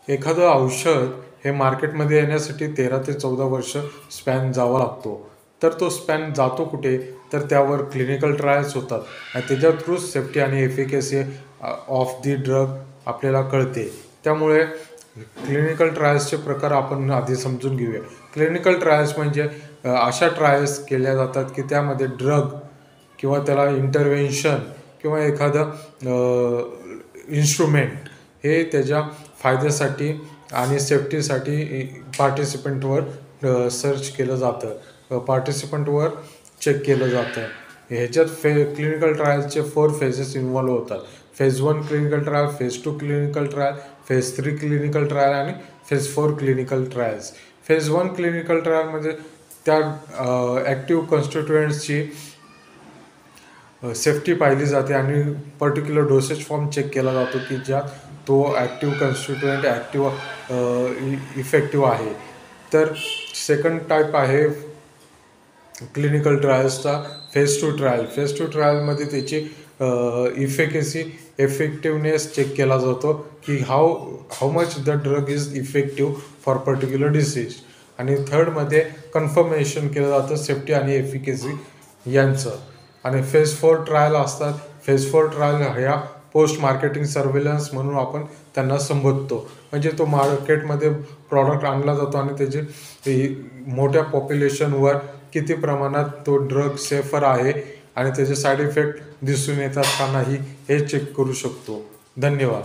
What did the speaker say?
एखादं औषध हे मार्केटमध्ये येण्यासाठी 13 ते 14 वर्ष स्पॅन जावा लागतो. तर तो स्पॅन जातो कुठे? तर त्यावर क्लिनिकल ट्रायल्स होतात आणि त्याच्या थ्रूच सेफ्टी आणि एफिकेसी ऑफ दी ड्रग आपल्याला कळते. त्यामुळे क्लिनिकल ट्रायल्सचे प्रकार आपण आधी समजून घेऊया. क्लिनिकल ट्रायल्स म्हणजे अशा ट्रायल्स केल्या जातात की त्यामध्ये ड्रग किंवा त्याला इंटरव्हेन्शन किंवा एखादं इन्स्ट्रुमेंट हे त्याच्या फायद्यासाठी आणि सेफ्टीसाठी पार्टिसिपंटवर सर्च केलं जातं, पार्टिसिपंटवर चेक केलं जातं. ह्याच्यात क्लिनिकल ट्रायल्सचे 4 फेजेस इन्व्हॉल्व होतात. Phase 1 clinical trial, phase 2 clinical trial, phase 3 clinical trial आणि phase 4 clinical trials. Phase 1 clinical ट्रायलमध्ये त्या ॲक्टिव्ह कॉन्स्टिट्युएंट्सची सेफ्टी पाहिली जाते आणि पर्टिक्युलर डोसेज फॉर्म चेक केला जातो की ज्यात तो ॲक्टिव्ह कॉन्स्टिट्युएंट इफेक्टिव्ह आहे. तर सेकंड टाईप आहे क्लिनिकल ट्रायल्सचा फेज 2 ट्रायल. फेज 2 ट्रायलमध्ये त्याची इफेक्टिव्हनेस चेक केला जातो की how much the drug is effective for particular disease. आणि थर्डमध्ये कन्फर्मेशन केलं जातं सेफ्टी आणि एफिकेसी यांचं. आणि फेज 4 ट्रायल असतात. फेज 4 ट्रायल ह्या पोस्ट मार्केटिंग सर्व्हेलन्स म्हणून आपण त्यांना संबोधतो. म्हणजे तो मार्केटमध्ये प्रॉडक्ट आणला जातो आणि त्याचे मोठ्या पॉप्युलेशनवर किती प्रमाणात तो ड्रग सेफर आहे आणि त्याचे साईड इफेक्ट दिसून येतात का नाही हे चेक करू शकतो. धन्यवाद.